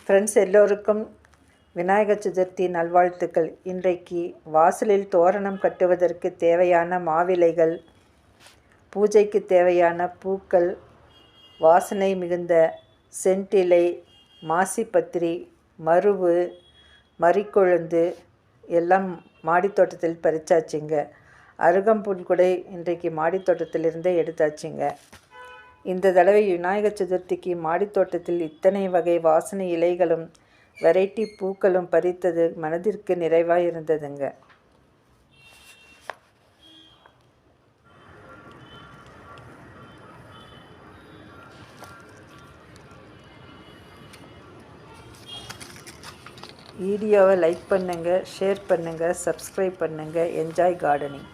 Friends எல்லோருக்கும் விநாயகர் சதுர்த்தி நல்வாழ்த்துக்கள். இன்றைக்கு வாசலில் தோரணம் கட்டுவதற்கு தேவையான மாவிலைகள், பூஜைக்கு தேவையான பூக்கள், வாசனை மிகுந்த சென்டிலை, மாசிப்பத்திரி, மருவு, மறிக்கொழுந்து எல்லாம் மாடித்தோட்டத்தில் பறிச்சாச்சுங்க. அருகம்புல் கூட இன்றைக்கு மாடித்தோட்டத்திலிருந்தே எடுத்தாச்சுங்க. இந்த தடவை விநாயகர் சதுர்த்திக்கு மாடித்தோட்டத்தில் இத்தனை வகை வாசனை இலைகளும் வெரைட்டி பூக்களும் பறித்தது மனதிற்கு நிறைவாக இருந்ததுங்க. வீடியோவை லைக் பண்ணுங்கள், ஷேர் பண்ணுங்கள், சப்ஸ்கிரைப் பண்ணுங்கள். Enjoy gardening.